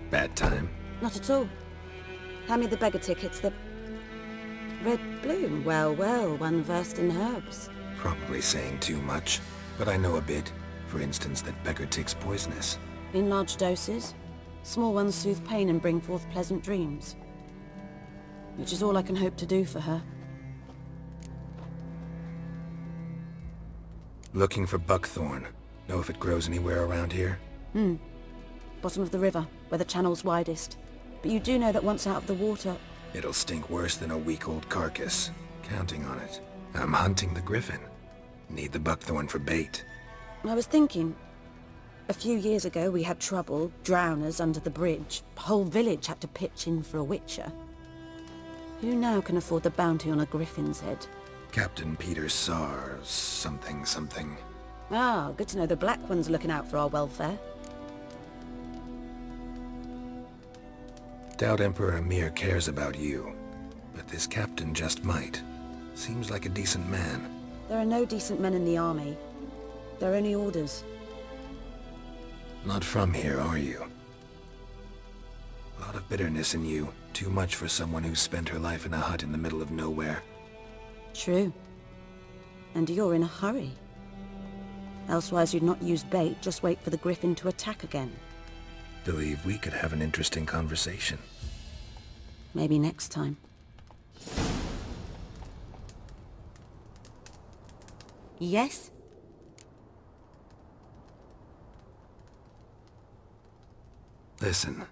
Bad time? Not at all. Hand me the beggar tickets, the... Red bloom. Well, well, one versed in herbs. Probably saying too much, but I know a bit. For instance, that beggar tick's poisonous. In large doses. Small ones soothe pain and bring forth pleasant dreams. Which is all I can hope to do for her. Looking for buckthorn. Know if it grows anywhere around here? Bottom of the river, where the channel's widest. But you do know that once out of the water... It'll stink worse than a week-old carcass. Counting on it. I'm hunting the Griffin. Need the buckthorn for bait. I was thinking... A few years ago we had trouble, drowners under the bridge. The whole village had to pitch in for a witcher. Who now can afford the bounty on a Griffin's head? Captain Peter Sars, something. Ah, good to know the Black One's looking out for our welfare. Doubt Emperor Emir cares about you, but this captain just might. Seems like a decent man. There are no decent men in the army. They're only orders. Not from here, are you? A lot of bitterness in you. Too much for someone who spent her life in a hut in the middle of nowhere. True. And you're in a hurry. Elsewise you'd not use bait, just wait for the Griffin to attack again. Believe we could have an interesting conversation. Maybe next time. Yes? Listen,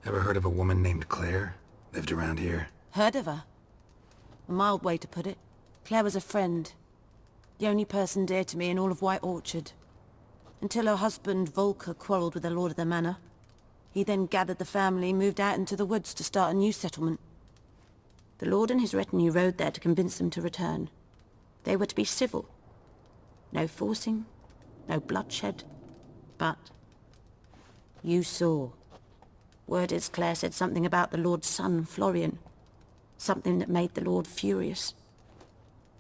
ever heard of a woman named Claire? Lived around here? Heard of her? A mild way to put it. Claire was a friend. The only person dear to me in all of White Orchard. Until her husband, Volker, quarreled with the lord of the manor. He then gathered the family, moved out into the woods to start a new settlement. The lord and his retinue rode there to convince them to return. They were to be civil. No forcing, no bloodshed. But... you saw. Word is Claire said something about the lord's son, Florian. Something that made the lord furious.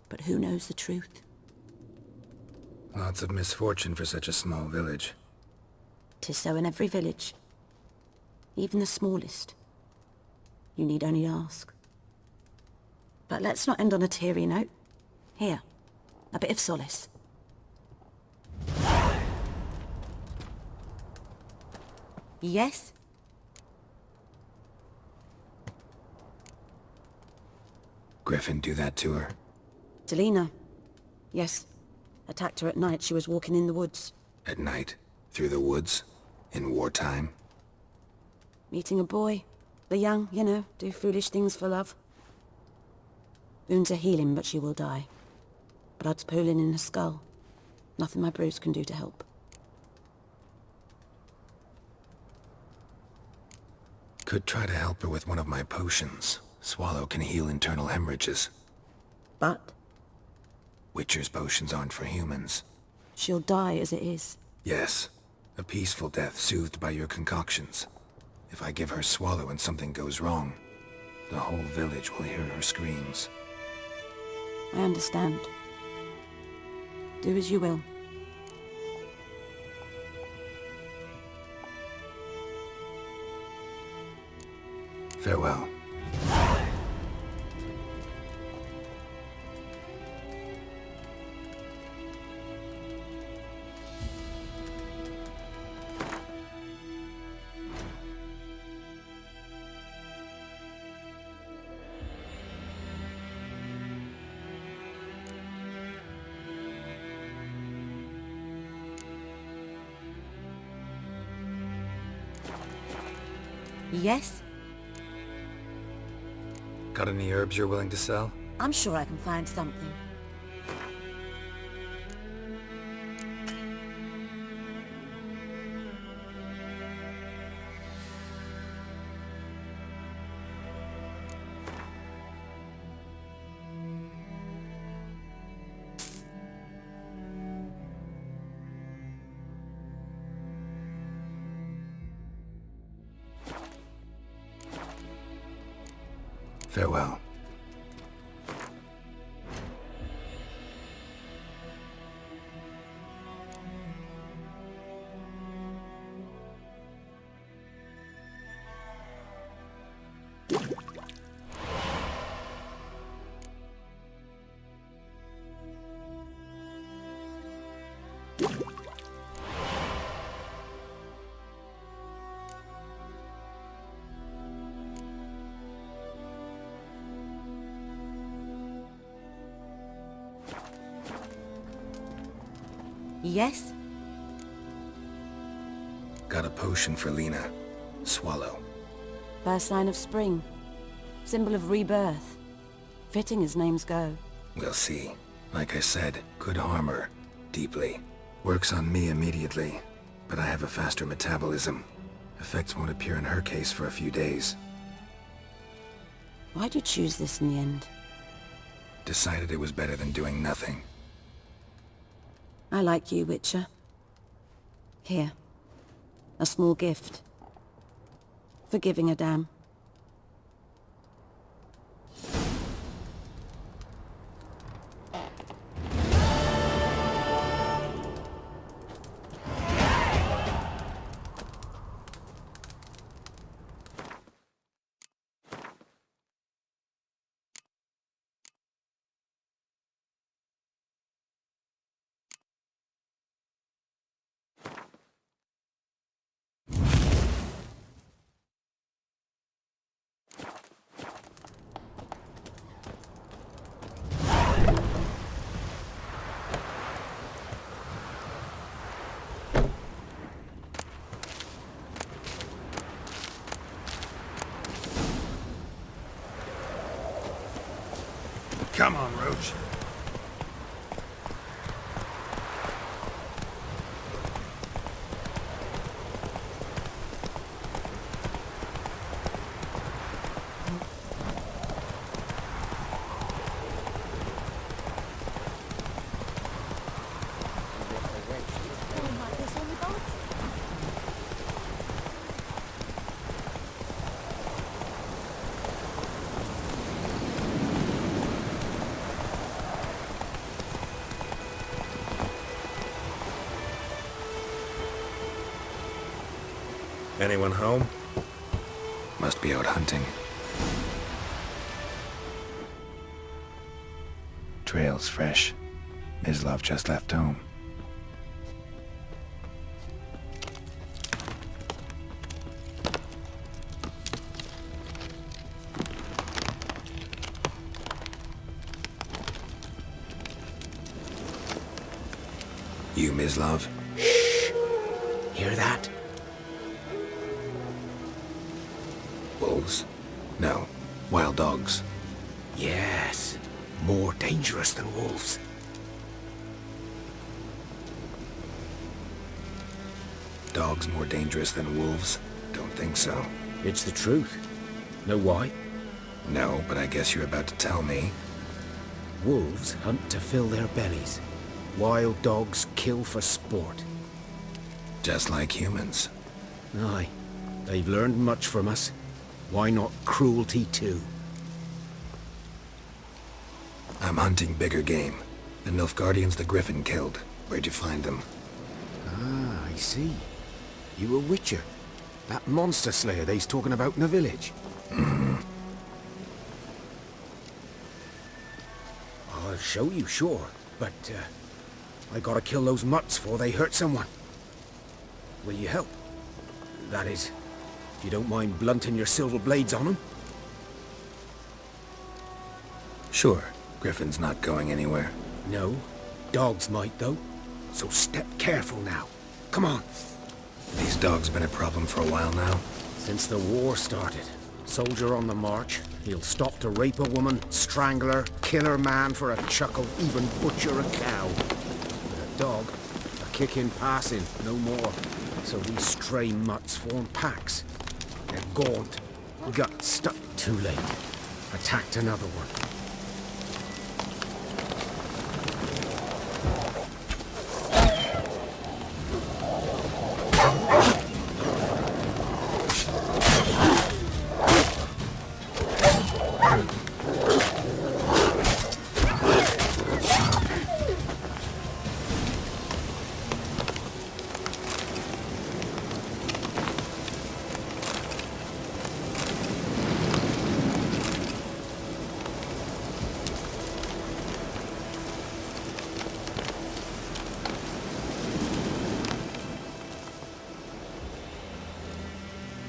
But who knows the truth? Lots of misfortune for such a small village. 'Tis so in every village. Even the smallest. You need only ask. But let's not end on a teary note. Here, a bit of solace. Yes? Griffin do that to her? Delina. Yes. Attacked her at night. She was walking in the woods. At night? Through the woods? In wartime? Meeting a boy. The young, you know, do foolish things for love. Wounds are healing, but she will die. Blood's pooling in her skull. Nothing my brews can do to help. Could try to help her with one of my potions. Swallow can heal internal hemorrhages. But? Witcher's potions aren't for humans. She'll die as it is. Yes. A peaceful death soothed by your concoctions. If I give her Swallow and something goes wrong, the whole village will hear her screams. I understand. Do as you will. Farewell. Yes? Got any herbs you're willing to sell? I'm sure I can find something. Farewell. Yes? Got a potion for Lena. Swallow. First sign of spring. Symbol of rebirth. Fitting as names go. We'll see. Like I said, could harm her. Deeply. Works on me immediately, but I have a faster metabolism. Effects won't appear in her case for a few days. Why'd you choose this in the end? Decided it was better than doing nothing. I like you, Witcher. Here. A small gift. For giving a damn. Come on, Roach. Anyone home? Must be out hunting. Trail's fresh. Mislav just left home. You, Mislav? Shh! Hear that? Wolves? No. Wild dogs. Yes. More dangerous than wolves. Dogs more dangerous than wolves? Don't think so. It's the truth. Know why? No, but I guess you're about to tell me. Wolves hunt to fill their bellies. Wild dogs kill for sport. Just like humans. Aye. They've learned much from us. Why not cruelty too? I'm hunting bigger game. The Nilfgaardians the Griffin killed. Where'd you find them? Ah, I see. You a witcher. That monster slayer they's talking about in the village. I'll show you, sure. But, I gotta kill those mutts before they hurt someone. Will you help? That is, if you don't mind blunting your silver blades on them. Sure. Griffin's not going anywhere. No. Dogs might, though. So step careful now. Come on. These dogs been a problem for a while now. Since the war started. Soldier on the march. He'll stop to rape a woman, strangle her, kill her man for a chuckle, even butcher a cow. But a dog, a kick in passing, no more. So these stray mutts form packs. They're gaunt. Gut stuck too late. Attacked another one.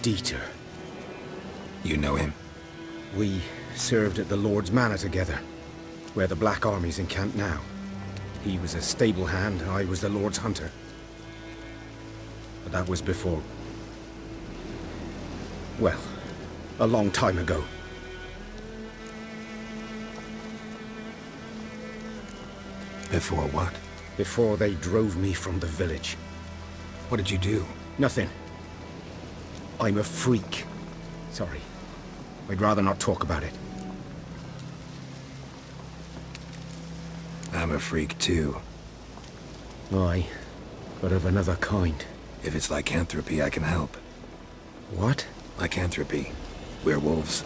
Dieter. You know him? We served at the Lord's Manor together, where the Black Army's encamped now. He was a stable hand, I was the Lord's hunter. But that was before... well, a long time ago. Before what? Before they drove me from the village. What did you do? Nothing. I'm a freak. Sorry. I'd rather not talk about it. I'm a freak too. Aye, but of another kind. If it's lycanthropy, I can help. What? Lycanthropy. Werewolves.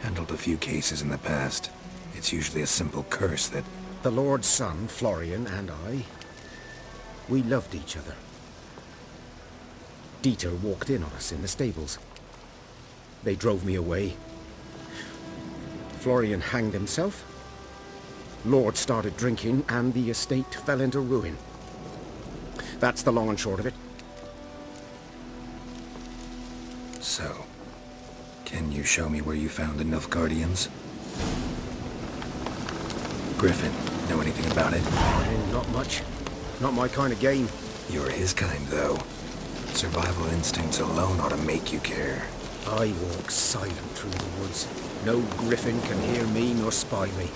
Handled a few cases in the past. It's usually a simple curse that... The Lord's son, Florian, and I... we loved each other. Dieter walked in on us in the stables. They drove me away. Florian hanged himself. Lord started drinking, and the estate fell into ruin. That's the long and short of it. So, can you show me where you found the Nilfgaardians? Griffin, know anything about it? Not much. Not my kind of game. You're his kind, though. Survival instincts alone ought to make you care. I walk silent through the woods. No Griffin can hear me nor spy me.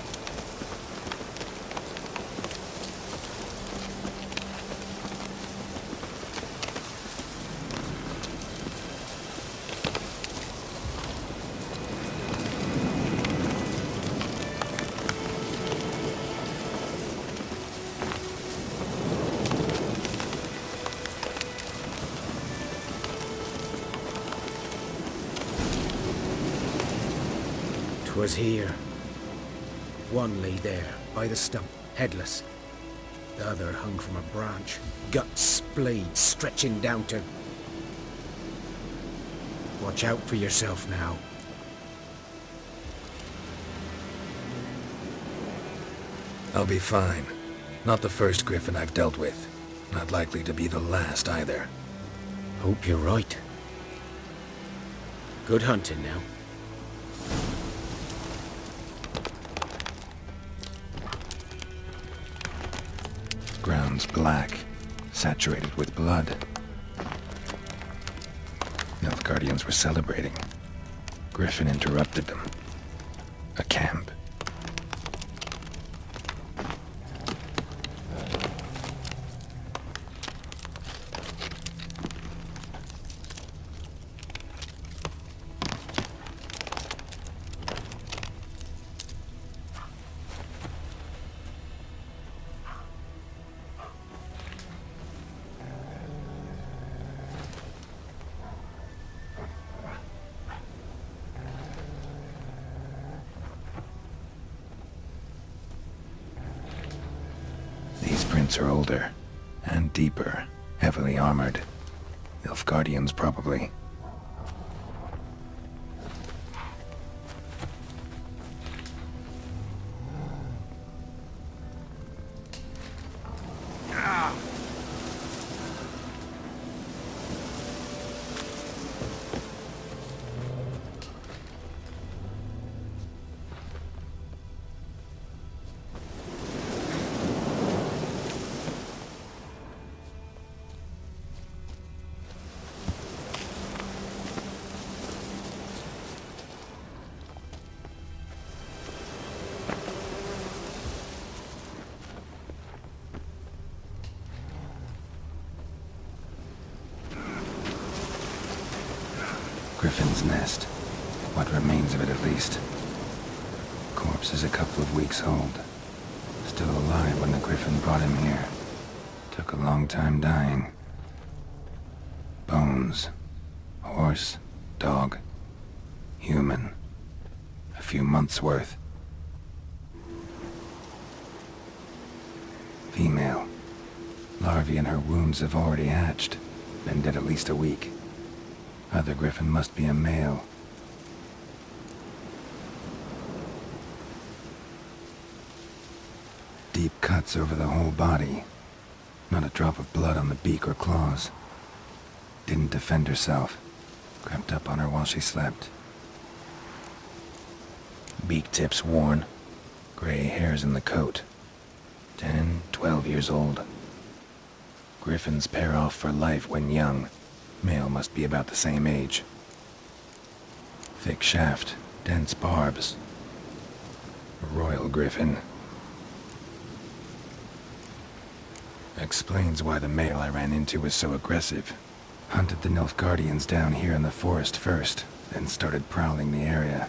'Twas here. One lay there, by the stump, headless. The other hung from a branch, guts splayed, stretching down to... Watch out for yourself now. I'll be fine. Not the first Griffin I've dealt with. Not likely to be the last either. Hope you're right. Good hunting now. Ground's black, saturated with blood. Nilfgaardians were celebrating. Griffin interrupted them. A camp. These prints are older, and deeper, heavily armored. Nilfgaardians, probably. Griffin's nest. What remains of it, at least. Corpse is a couple of weeks old. Still alive when the Griffin brought him here. Took a long time dying. Bones. Horse. Dog. Human. A few months' worth. Female. Larvae in her wounds have already hatched. Been dead at least a week. Other Griffin must be a male. Deep cuts over the whole body. Not a drop of blood on the beak or claws. Didn't defend herself. Crept up on her while she slept. Beak tips worn. Gray hairs in the coat. 10, 12 years old. Griffins pair off for life when young. Male must be about the same age. Thick shaft, dense barbs. A royal griffin. Explains why the male I ran into was so aggressive. Hunted the Nilfgaardians down here in the forest first, then started prowling the area.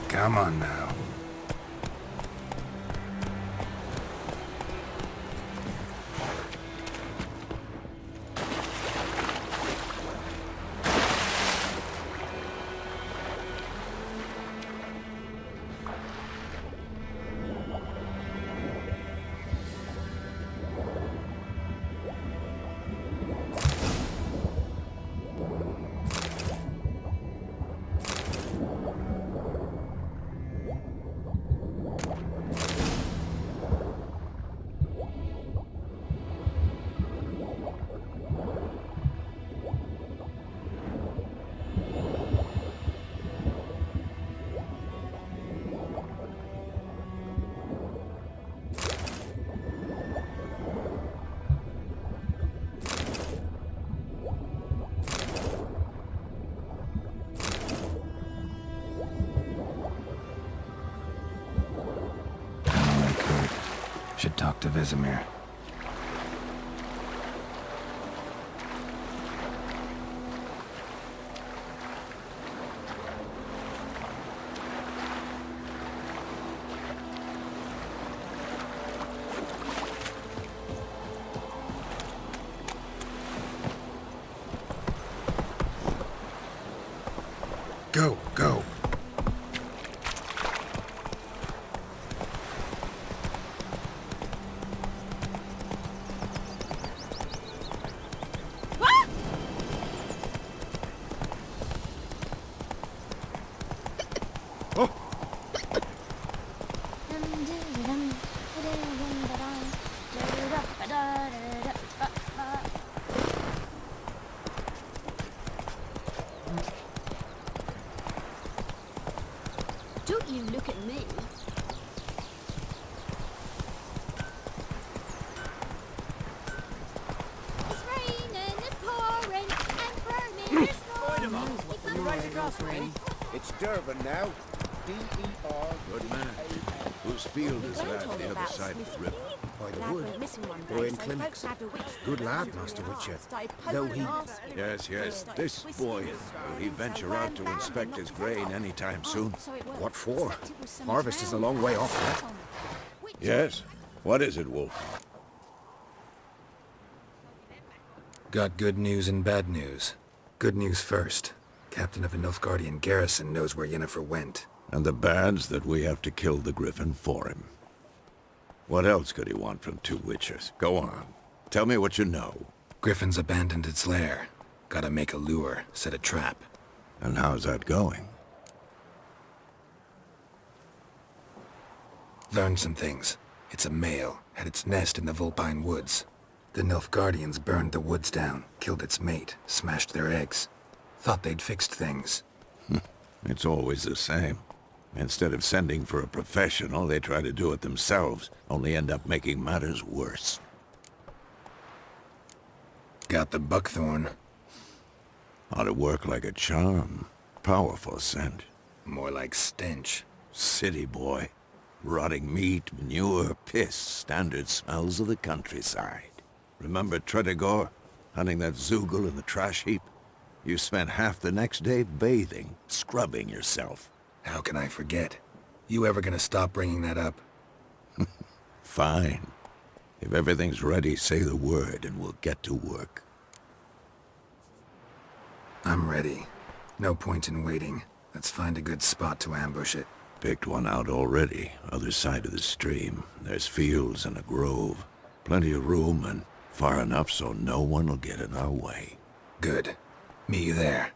Come on now. Should talk to Vesemir. Go, go. Don't you look at me. It's raining, it's pouring, and burning, it's snowing. Right across the way. It's Durban now. D-E-R. Good man. Whose field is that the other side of the river? By the wood. We're in clinics. Good lad, Master Witcher. Though he... Yes, yes. This boy, will he venture out to inspect his grain anytime soon? What for? Harvest is a long way off yet. Yes? What is it, Wolf? Got good news and bad news. Good news first. Captain of a Nilfgaardian garrison knows where Yennefer went. And the bad's that we have to kill the Griffin for him. What else could he want from two witchers? Go on. Tell me what you know. Griffin's abandoned its lair. Gotta make a lure, set a trap. And how's that going? Learned some things. It's a male, had its nest in the Vulpine Woods. The Nilfgaardians burned the woods down, killed its mate, smashed their eggs. Thought they'd fixed things. It's always the same. Instead of sending for a professional, they try to do it themselves, only end up making matters worse. Got the buckthorn. Ought to work like a charm. Powerful scent. More like stench. City boy. Rotting meat, manure, piss, standard smells of the countryside. Remember Tredegor? Hunting that Zoogle in the trash heap? You spent half the next day bathing, scrubbing yourself. How can I forget? You ever gonna stop bringing that up? Fine. If everything's ready, say the word and we'll get to work. I'm ready. No point in waiting. Let's find a good spot to ambush it. Picked one out already, other side of the stream. There's fields and a grove. Plenty of room and far enough so no one will get in our way. Good. Meet you there.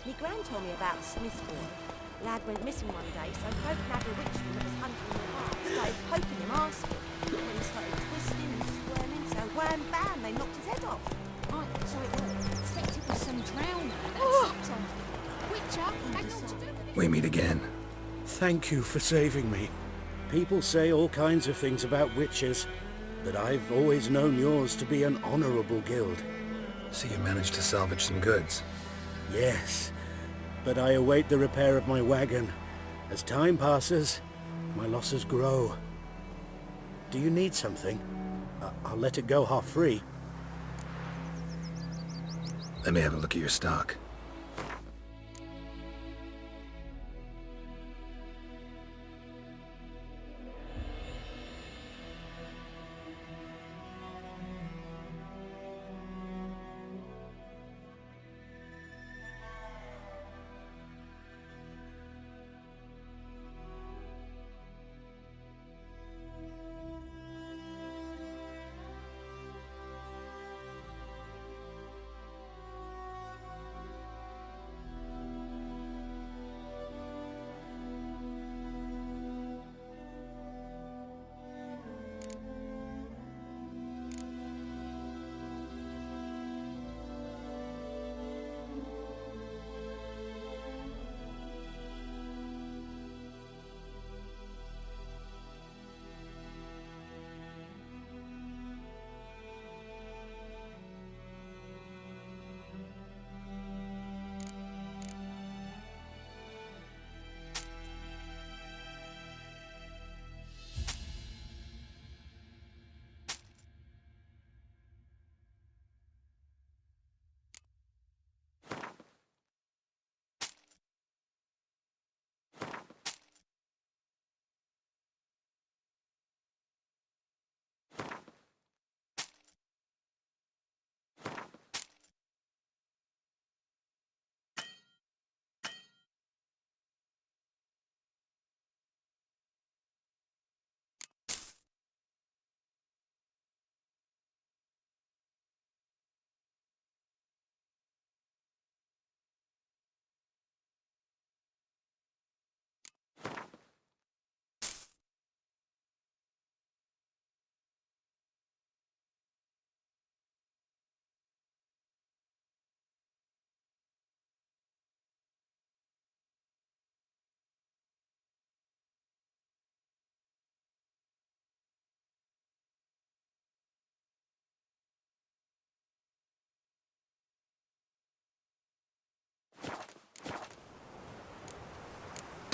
Me gran told me about the Smith's boy. Lad went missing one day, so folk had a witchman that was hunting in the park. Started poking him, asking. Then he started twisting and squirming, so wham bam, they knocked his head off. Right, so it was. Except it was some drowner that slipped on. Witcher had naught to do with it. We meet again. Thank you for saving me. People say all kinds of things about witches, but I've always known yours to be an honorable guild. So you managed to salvage some goods. Yes, but I await the repair of my wagon. As time passes, my losses grow. Do you need something? I'll let it go half-free. Let me have a look at your stock.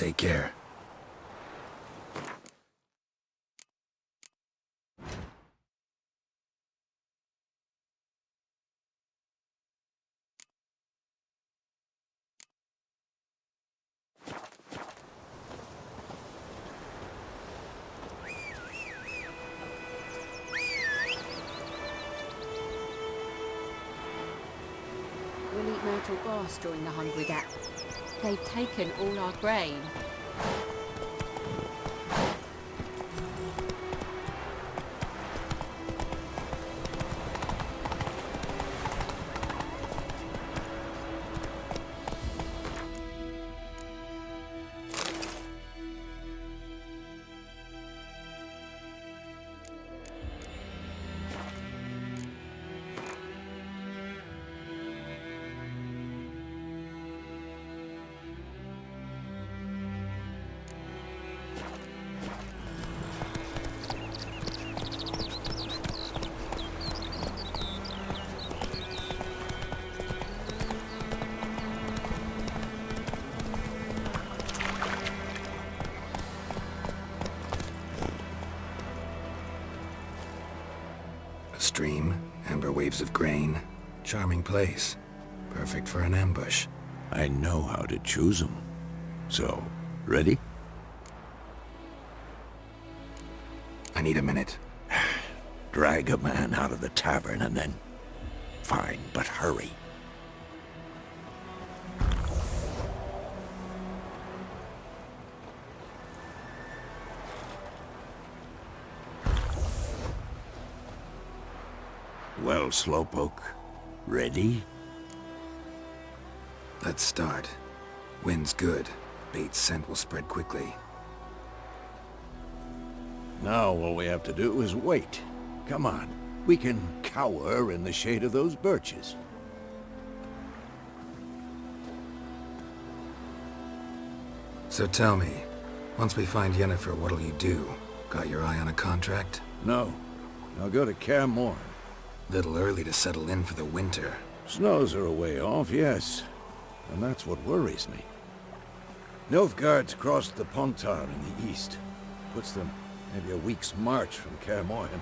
Take care. We'll eat myrtle grass during the hungry gap. They've taken all our grain. Stream, amber waves of grain. Charming place. Perfect for an ambush. I know how to choose them. So, ready? I need a minute. Drag a man out of the tavern and then... Fine, but hurry. Well, Slowpoke, ready? Let's start. Wind's good. Bait's scent will spread quickly. Now all we have to do is wait. Come on, we can cower in the shade of those birches. So tell me, once we find Yennefer, what'll you do? Got your eye on a contract? No, I'll go to Kaer Morhen. Little early to settle in for the winter. Snows are a way off, yes. And that's what worries me. Nilfgaard's crossed the Pontar in the east. Puts them maybe a week's march from Kaer Morhen.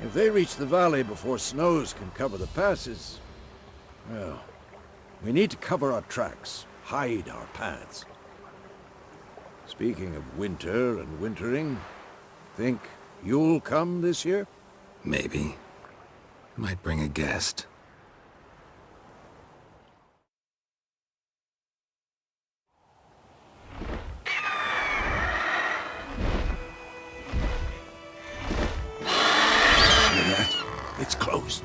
If they reach the valley before snows can cover the passes... well, we need to cover our tracks, hide our paths. Speaking of winter and wintering, think you'll come this year? Maybe. Might bring a guest. Hear that? It's close.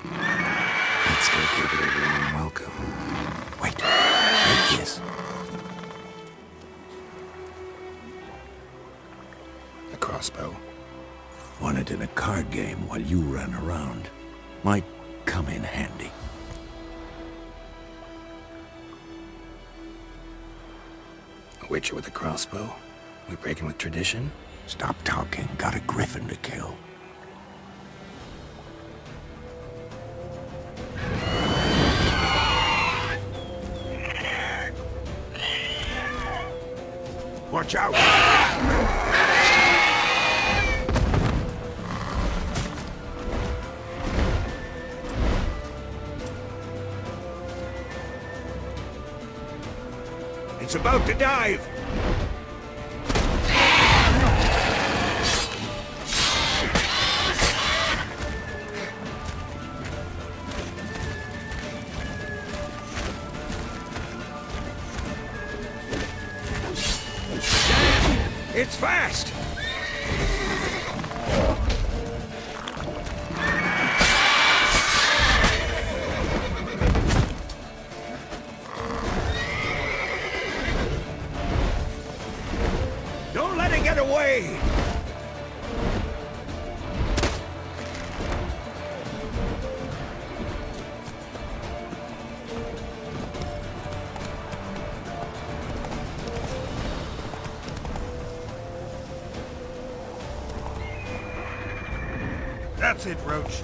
Let's go give it a warm welcome. Wait, take this. A crossbow. Won it in a card game while you ran around. Might come in handy. A witcher with a crossbow? We breaking with tradition? Stop talking. Got a Griffin to kill. Watch out! It's about to dive! It's fast! Don't let it get away! That's it, Roach.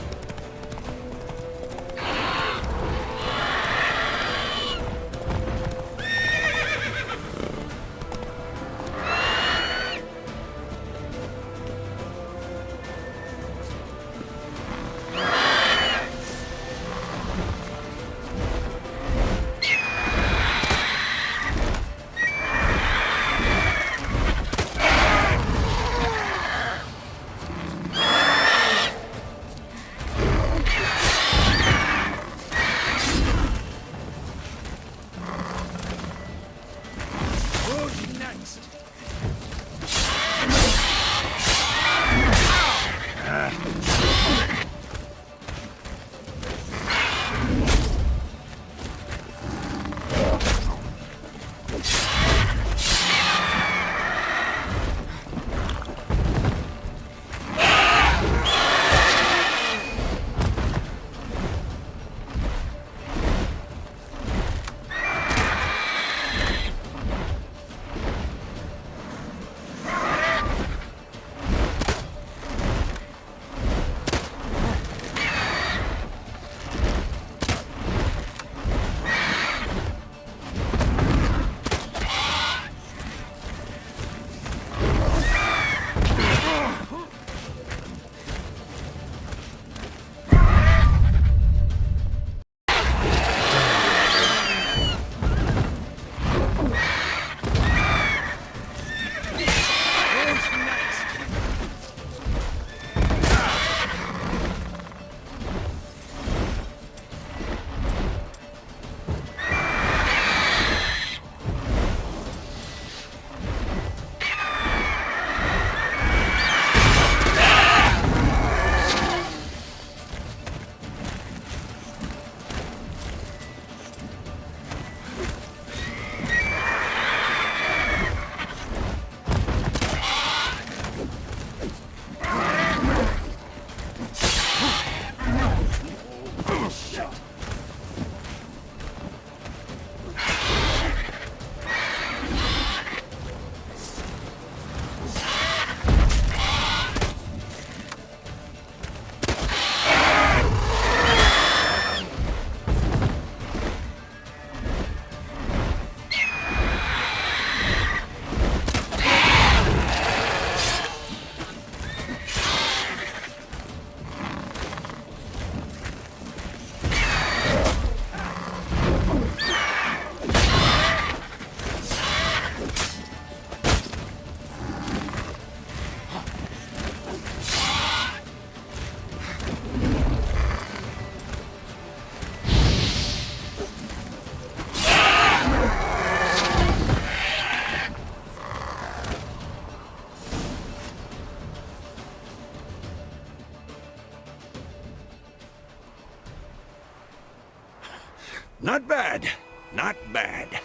Not bad.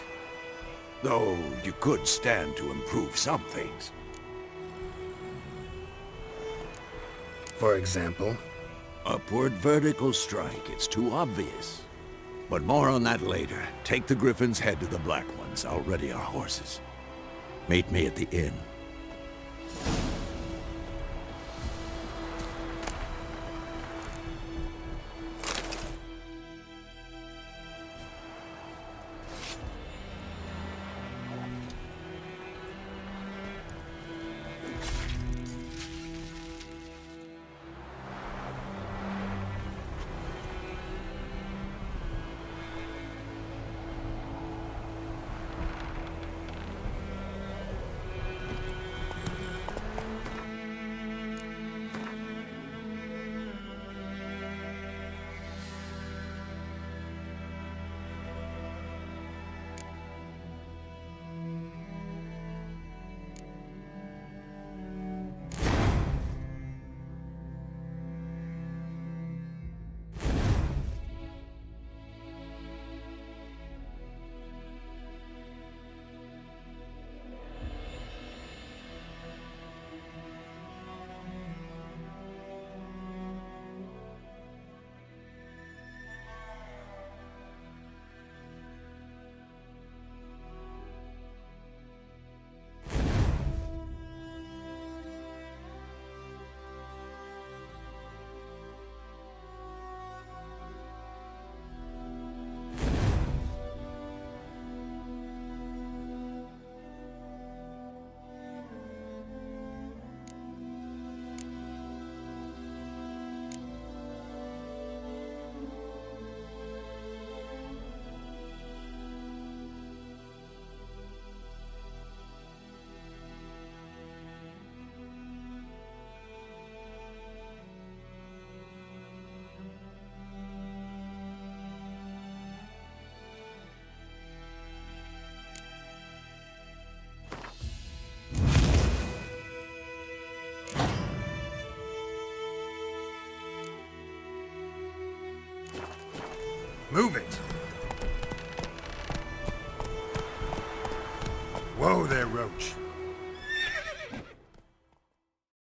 Though you could stand to improve some things. For example? Upward vertical strike, it's too obvious. But more on that later. Take the Griffin's head to the Black Ones. I'll ready our horses. Meet me at the inn. Move it! Whoa there, Roach.